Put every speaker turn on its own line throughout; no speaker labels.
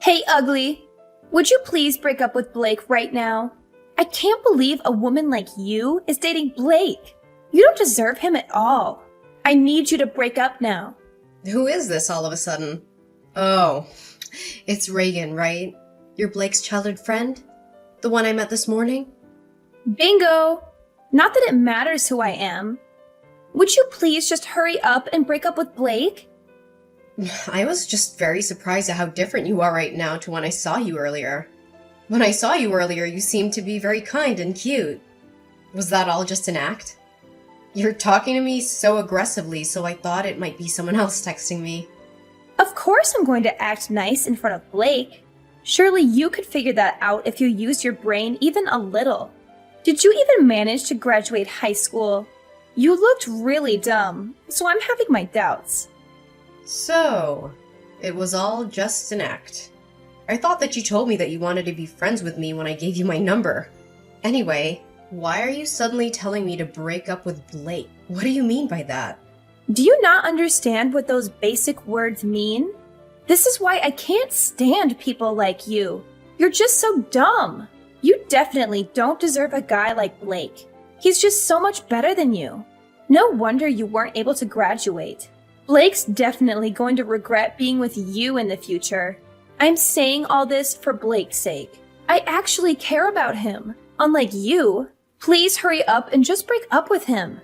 Hey, ugly. Would you please break up with Blake right now? I can't believe a woman like you is dating Blake. You don't deserve him at all. I need you to break up now.
Who is this all of a sudden? Oh, it's Reagan, right? You're Blake's childhood friend? The one I met this morning?
Bingo! Not that it matters who I am. Would you please just hurry up and break up with Blake?
I was just very surprised at how different you are right now to when I saw you earlier. When I saw you earlier, you seemed to be very kind and cute. Was that all just an act? You're talking to me so aggressively, so I thought it might be someone else texting me.
Of course I'm going to act nice in front of Blake. Surely you could figure that out if you used your brain even a little. Did you even manage to graduate high school? You looked really dumb, so I'm having my doubts.
So, it was all just an act. I thought that you told me that you wanted to be friends with me when I gave you my number. Anyway, why are you suddenly telling me to break up with Blake? What do you mean by that?
Do you not understand what those basic words mean? This is why I can't stand people like you. You're just so dumb. You definitely don't deserve a guy like Blake. He's just so much better than you. No wonder you weren't able to graduate. Blake's definitely going to regret being with you in the future. I'm saying all this for Blake's sake. I actually care about him, unlike you. Please hurry up and just break up with him.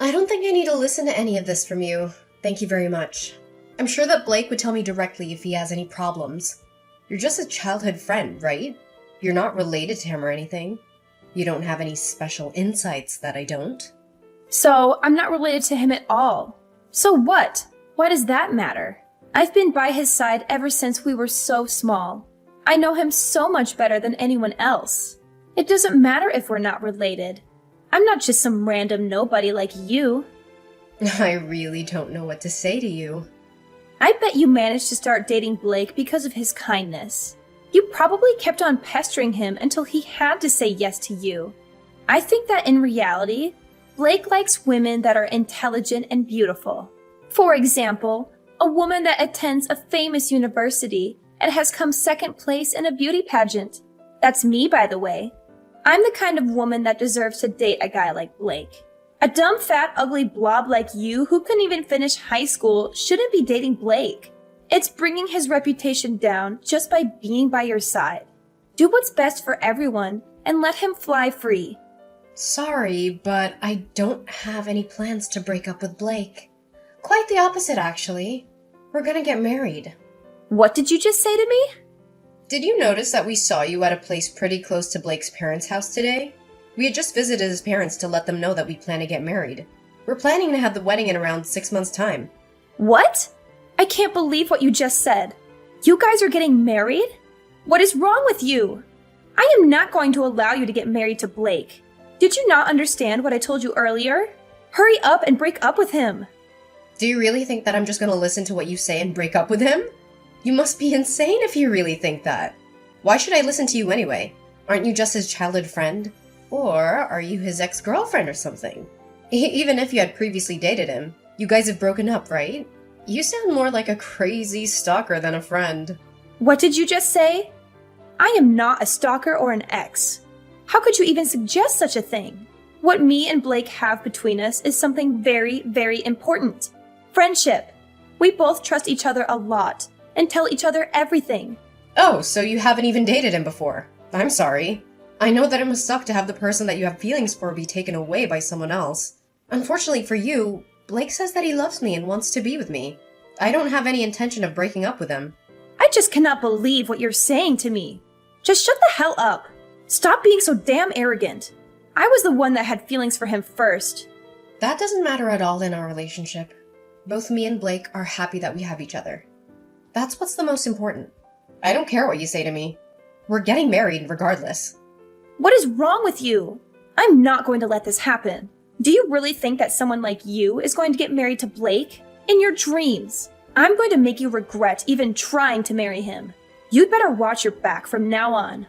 I don't think I need to listen to any of this from you. Thank you very much. I'm sure that Blake would tell me directly if he has any problems. You're just a childhood friend, right? You're not related to him or anything. You don't have any special insights that I don't.
So, I'm not related to him at all. So what? Why does that matter? I've been by his side ever since we were so small. I know him so much better than anyone else. It doesn't matter if we're not related. I'm not just some random nobody like you.
I really don't know what to say to you.
I bet you managed to start dating Blake because of his kindness. You probably kept on pestering him until he had to say yes to you. I think that in reality, Blake likes women that are intelligent and beautiful. For example, a woman that attends a famous university and has come second place in a beauty pageant. That's me, by the way. I'm the kind of woman that deserves to date a guy like Blake. A dumb, fat, ugly blob like you who couldn't even finish high school shouldn't be dating Blake. It's bringing his reputation down just by being by your side. Do what's best for everyone and let him fly free.
Sorry, but I don't have any plans to break up with Blake. Quite the opposite, actually. We're gonna get married.
What did you just say to me?
Did you notice that we saw you at a place pretty close to Blake's parents' house today? We had just visited his parents to let them know that we plan to get married. We're planning to have the wedding in around 6 months' time.
What? I can't believe what you just said. You guys are getting married? What is wrong with you? I am not going to allow you to get married to Blake. Did you not understand what I told you earlier? Hurry up and break up with him.
Do you really think that I'm just gonna listen to what you say and break up with him? You must be insane if you really think that. Why should I listen to you anyway? Aren't you just his childhood friend? Or are you his ex-girlfriend or something? Even if you had previously dated him, you guys have broken up, right? You sound more like a crazy stalker than a friend.
What did you just say? I am not a stalker or an ex. How could you even suggest such a thing? What me and Blake have between us is something very, very important. Friendship. We both trust each other a lot and tell each other everything.
Oh, so you haven't even dated him before. I'm sorry. I know that it must suck to have the person that you have feelings for be taken away by someone else. Unfortunately for you, Blake says that he loves me and wants to be with me. I don't have any intention of breaking up with him.
I just cannot believe what you're saying to me. Just shut the hell up. Stop being so damn arrogant. I was the one that had feelings for him first.
That doesn't matter at all in our relationship. Both me and Blake are happy that we have each other. That's what's the most important. I don't care what you say to me. We're getting married regardless.
What is wrong with you? I'm not going to let this happen. Do you really think that someone like you is going to get married to Blake? In your dreams. I'm going to make you regret even trying to marry him. You'd better watch your back from now on.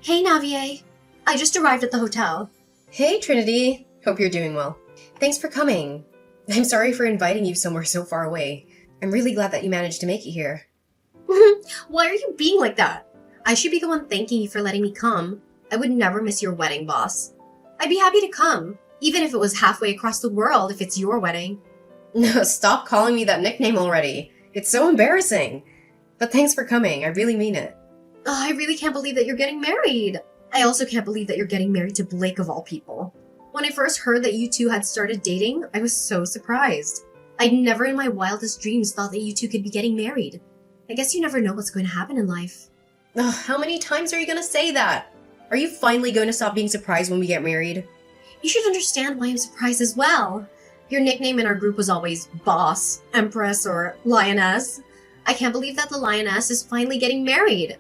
Hey, Navier. I just arrived at the hotel.
Hey, Trinity. Hope you're doing well. Thanks for coming. I'm sorry for inviting you somewhere so far away. I'm really glad that you managed to make it here. Why are you being like that? I should be the one thanking you for letting me come. I would never miss your wedding, boss. I'd be happy to come, even if it was halfway across the world if it's your wedding. No, stop calling me that nickname already. It's so embarrassing. But thanks for coming, I really mean it. Oh, I really can't believe that you're getting married. I also can't believe that you're getting married to Blake of all people. When I first heard that you two had started dating, I was so surprised. I'd never in my wildest dreams thought that you two could be getting married. I guess you never know what's going to happen in life. Ugh, how many times are you going to say that? Are you finally going to stop being surprised when we get married? You should understand why I'm surprised as well. Your nickname in our group was always Boss, Empress, or Lioness. I can't believe that the Lioness is finally getting married.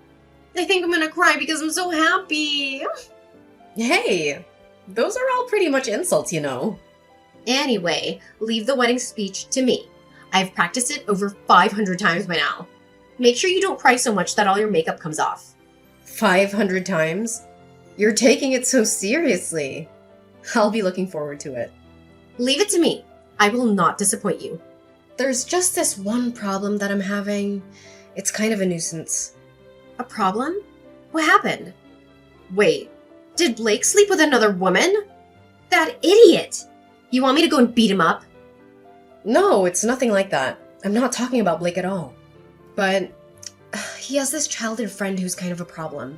I think I'm gonna cry because I'm so happy. Hey, those are all pretty much insults, you know. Anyway, leave the wedding speech to me. I've practiced it over 500 times by now. Make sure you don't cry so much that all your makeup comes off. 500 times? You're taking it so seriously. I'll be looking forward to it. Leave it to me. I will not disappoint you. There's just this one problem that I'm having. It's kind of a nuisance. A problem? What happened? Wait, did Blake sleep with another woman? That idiot! You want me to go and beat him up? No, it's nothing like that. I'm not talking about Blake at all. But he has this childhood friend who's kind of a problem.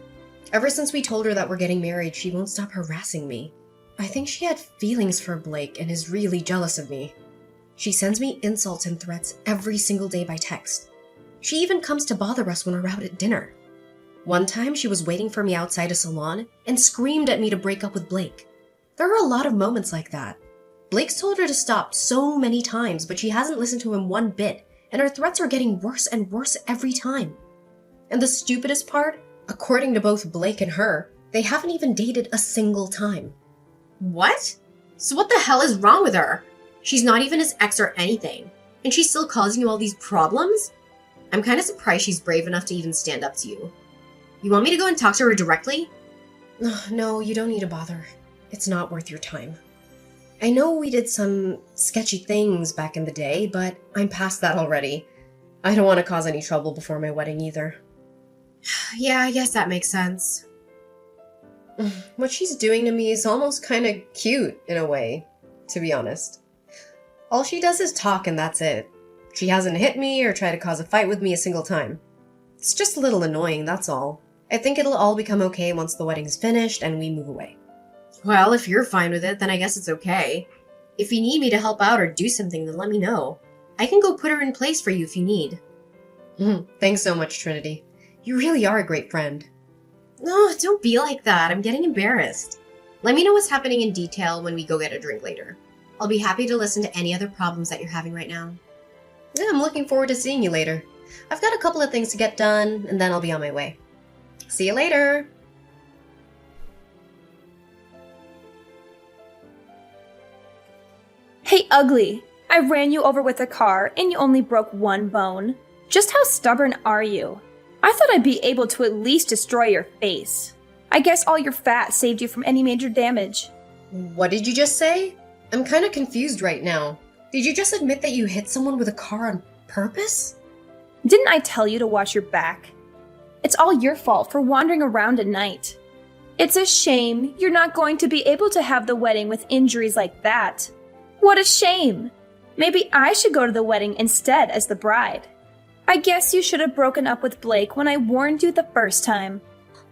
Ever since we told her that we're getting married, she won't stop harassing me. I think she had feelings for Blake and is really jealous of me. She sends me insults and threats every single day by text. She even comes to bother us when we're out at dinner. One time, she was waiting for me outside a salon and screamed at me to break up with Blake. There are a lot of moments like that. Blake's told her to stop so many times, but she hasn't listened to him one bit, and her threats are getting worse and worse every time. And the stupidest part, according to both Blake and her, they haven't even dated a single time. What? So what the hell is wrong with her? She's not even his ex or anything, and she's still causing you all these problems? I'm kind of surprised she's brave enough to even stand up to you. You want me to go and talk to her directly? No, you don't need to bother. It's not worth your time. I know we did some sketchy things back in the day, but I'm past that already. I don't want to cause any trouble before my wedding either. Yeah, I guess that makes sense. What she's doing to me is almost kind of cute in a way, to be honest. All she does is talk and that's it. She hasn't hit me or tried to cause a fight with me a single time. It's just a little annoying, that's all. I think it'll all become okay once the wedding's finished and we move away. Well, if you're fine with it, then I guess it's okay. If you need me to help out or do something, then let me know. I can go put her in place for you if you need. Thanks so much, Trinity. You really are a great friend. No, don't be like that. I'm getting embarrassed. Let me know what's happening in detail when we go get a drink later. I'll be happy to listen to any other problems that you're having right now. Yeah, I'm looking forward to seeing you later. I've got a couple of things to get done, and then I'll be on my way. See you later!
Hey, ugly! I ran you over with a car, and you only broke one bone. Just how stubborn are you? I thought I'd be able to at least destroy your face. I guess all your fat saved you from any major damage.
What did you just say? I'm kind of confused right now. Did you just admit that you hit someone with a car on purpose?
Didn't I tell you to watch your back? It's all your fault for wandering around at night. It's a shame you're not going to be able to have the wedding with injuries like that. What a shame! Maybe I should go to the wedding instead as the bride. I guess you should have broken up with Blake when I warned you the first time.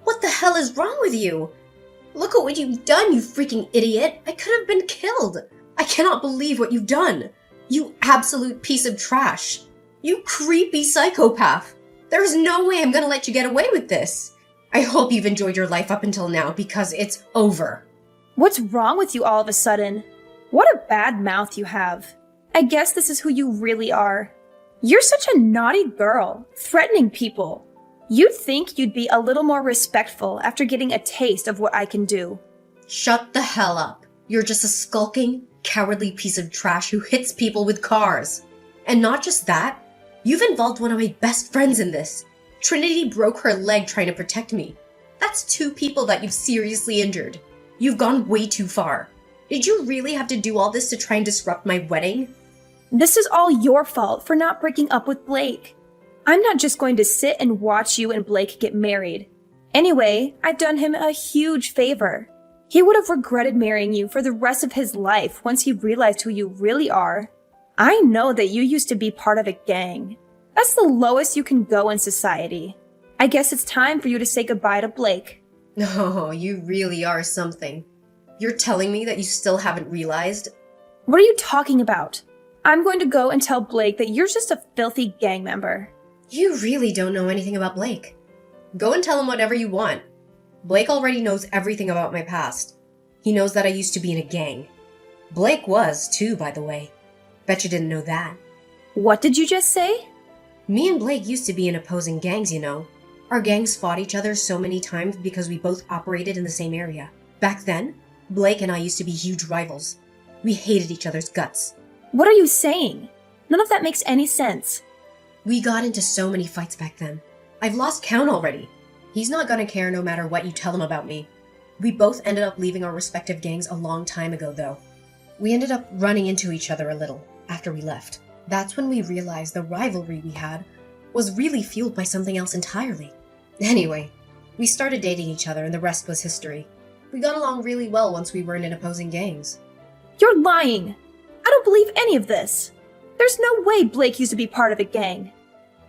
What the hell is wrong with you? Look at what you've done, you freaking idiot! I could have been killed! I cannot believe what you've done! You absolute piece of trash! You creepy psychopath! There's no way I'm gonna let you get away with this! I hope you've enjoyed your life up until now, because it's over.
What's wrong with you all of a sudden? What a bad mouth you have. I guess this is who you really are. You're such a naughty girl, threatening people. You'd think you'd be a little more respectful after getting a taste of what I can do.
Shut the hell up. You're just a skulking, cowardly piece of trash who hits people with cars. And not just that, you've involved one of my best friends in this. Trinity broke her leg trying to protect me. That's 2 people that you've seriously injured. You've gone way too far. Did you really have to do all this to try and disrupt my wedding?
This is all your fault for not breaking up with Blake. I'm not just going to sit and watch you and Blake get married. Anyway, I've done him a huge favor. He would have regretted marrying you for the rest of his life once he realized who you really are. I know that you used to be part of a gang. That's the lowest you can go in society. I guess it's time for you to say goodbye to Blake.
Oh, you really are something. You're telling me that you still haven't realized?
What are you talking about? I'm going to go and tell Blake that you're just a filthy gang member.
You really don't know anything about Blake. Go and tell him whatever you want. Blake already knows everything about my past. He knows that I used to be in a gang. Blake was, too, by the way. Bet you didn't know that.
What did you just say?
Me and Blake used to be in opposing gangs, you know. Our gangs fought each other so many times because we both operated in the same area. Back then, Blake and I used to be huge rivals. We hated each other's guts.
What are you saying? None of that makes any sense.
We got into so many fights back then. I've lost count already. He's not gonna care no matter what you tell him about me. We both ended up leaving our respective gangs a long time ago, though. We ended up running into each other a little after we left. That's when we realized the rivalry we had was really fueled by something else entirely. Anyway, we started dating each other and the rest was history. We got along really well once we weren't in opposing gangs.
You're lying. I don't believe any of this. There's no way Blake used to be part of a gang.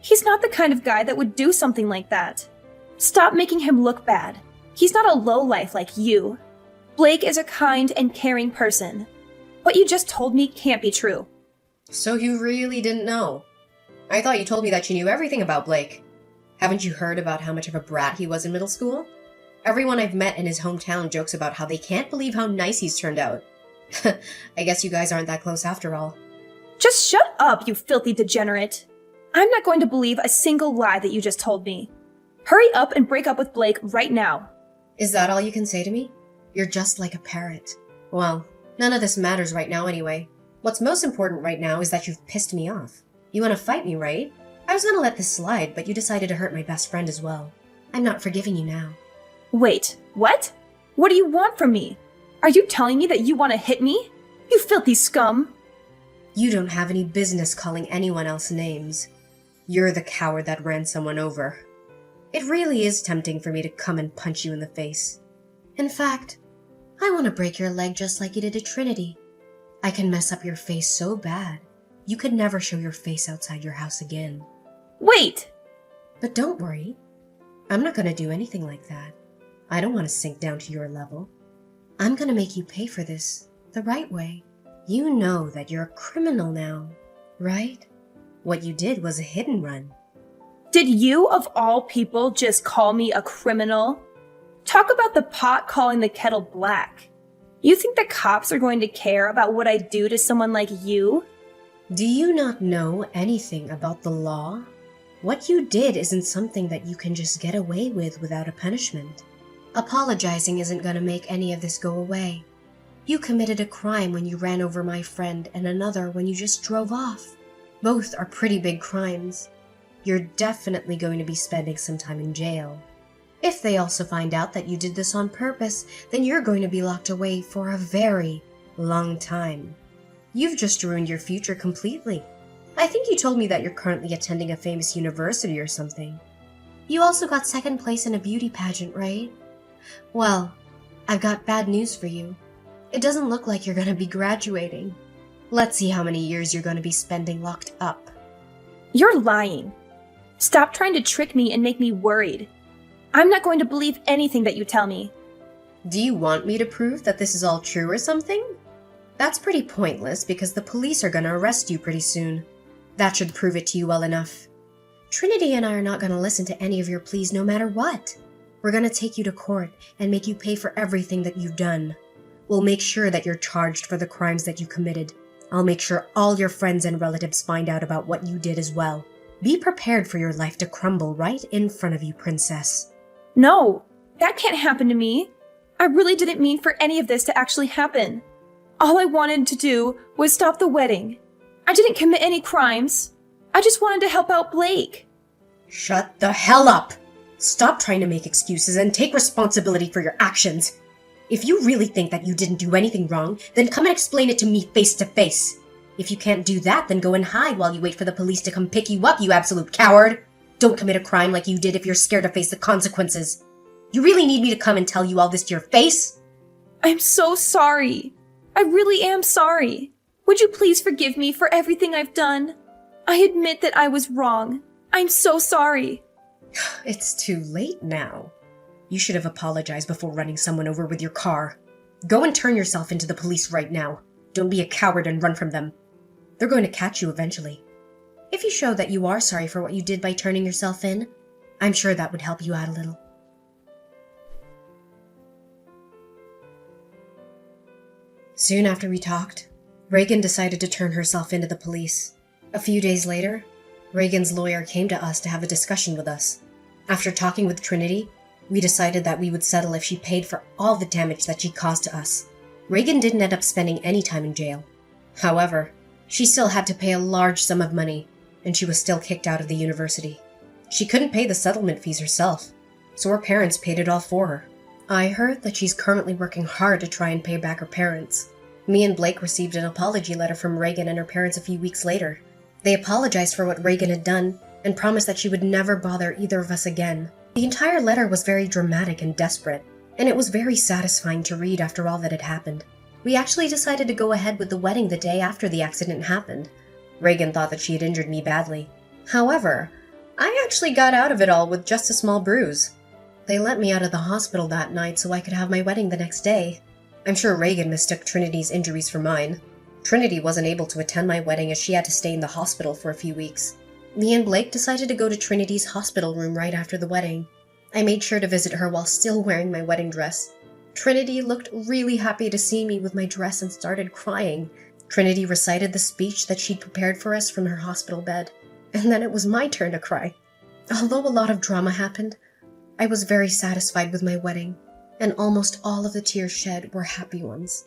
He's not the kind of guy that would do something like that. Stop making him look bad. He's not a lowlife like you. Blake is a kind and caring person. What you just told me can't be true.
So you really didn't know? I thought you told me that you knew everything about Blake. Haven't you heard about how much of a brat he was in middle school? Everyone I've met in his hometown jokes about how they can't believe how nice he's turned out. I guess you guys aren't that close after all.
Just shut up, you filthy degenerate. I'm not going to believe a single lie that you just told me. Hurry up and break up with Blake right now.
Is that all you can say to me? You're just like a parrot. Well, none of this matters right now anyway. What's most important right now is that you've pissed me off. You want to fight me, right? I was gonna let this slide, but you decided to hurt my best friend as well. I'm not forgiving you now.
Wait, what? What do you want from me? Are you telling me that you want to hit me? You filthy scum!
You don't have any business calling anyone else names. You're the coward that ran someone over. It really is tempting for me to come and punch you in the face. In fact, I want to break your leg just like you did to Trinity. I can mess up your face so bad, you could never show your face outside your house again.
Wait!
But don't worry. I'm not going to do anything like that. I don't want to sink down to your level. I'm going to make you pay for this the right way. You know that you're a criminal now, right? What you did was a hit and run.
Did you, of all people, just call me a criminal? Talk about the pot calling the kettle black. You think the cops are going to care about what I do to someone like you?
Do you not know anything about the law? What you did isn't something that you can just get away with without a punishment. Apologizing isn't going to make any of this go away. You committed a crime when you ran over my friend and another when you just drove off. Both are pretty big crimes. You're definitely going to be spending some time in jail. If they also find out that you did this on purpose, then you're going to be locked away for a very long time. You've just ruined your future completely. I think you told me that you're currently attending a famous university or something. You also got second place in a beauty pageant, right? Well, I've got bad news for you. It doesn't look like you're going to be graduating. Let's see how many years you're going to be spending locked up.
You're lying. Stop trying to trick me and make me worried. I'm not going to believe anything that you tell me.
Do you want me to prove that this is all true or something? That's pretty pointless because the police are going to arrest you pretty soon. That should prove it to you well enough. Trinity and I are not going to listen to any of your pleas no matter what. We're going to take you to court and make you pay for everything that you've done. We'll make sure that you're charged for the crimes that you committed. I'll make sure all your friends and relatives find out about what you did as well. Be prepared for your life to crumble right in front of you, princess.
No, that can't happen to me. I really didn't mean for any of this to actually happen. All I wanted to do was stop the wedding. I didn't commit any crimes. I just wanted to help out Blake.
Shut the hell up! Stop trying to make excuses and take responsibility for your actions. If you really think that you didn't do anything wrong, then come and explain it to me face to face. If you can't do that, then go and hide while you wait for the police to come pick you up, you absolute coward! Don't commit a crime like you did if you're scared to face the consequences. You really need me to come and tell you all this to your face?
I'm so sorry. I really am sorry. Would you please forgive me for everything I've done? I admit that I was wrong. I'm so sorry.
It's too late now. You should have apologized before running someone over with your car. Go and turn yourself into the police right now. Don't be a coward and run from them. They're going to catch you eventually. If you show that you are sorry for what you did by turning yourself in, I'm sure that would help you out a little. Soon after we talked, Reagan decided to turn herself into the police. A few days later, Reagan's lawyer came to us to have a discussion with us. After talking with Trinity, we decided that we would settle if she paid for all the damage that she caused to us. Reagan didn't end up spending any time in jail. However, she still had to pay a large sum of money, and she was still kicked out of the university. She couldn't pay the settlement fees herself, so her parents paid it all for her. I heard that she's currently working hard to try and pay back her parents. Me and Blake received an apology letter from Reagan and her parents a few weeks later. They apologized for what Reagan had done and promised that she would never bother either of us again. The entire letter was very dramatic and desperate, and it was very satisfying to read after all that had happened. We actually decided to go ahead with the wedding the day after the accident happened. Reagan thought that she had injured me badly. However, I actually got out of it all with just a small bruise. They let me out of the hospital that night so I could have my wedding the next day. I'm sure Reagan mistook Trinity's injuries for mine. Trinity wasn't able to attend my wedding as she had to stay in the hospital for a few weeks. Me and Blake decided to go to Trinity's hospital room right after the wedding. I made sure to visit her while still wearing my wedding dress. Trinity looked really happy to see me with my dress and started crying. Trinity recited the speech that she'd prepared for us from her hospital bed. And then it was my turn to cry. Although a lot of drama happened, I was very satisfied with my wedding, and almost all of the tears shed were happy ones.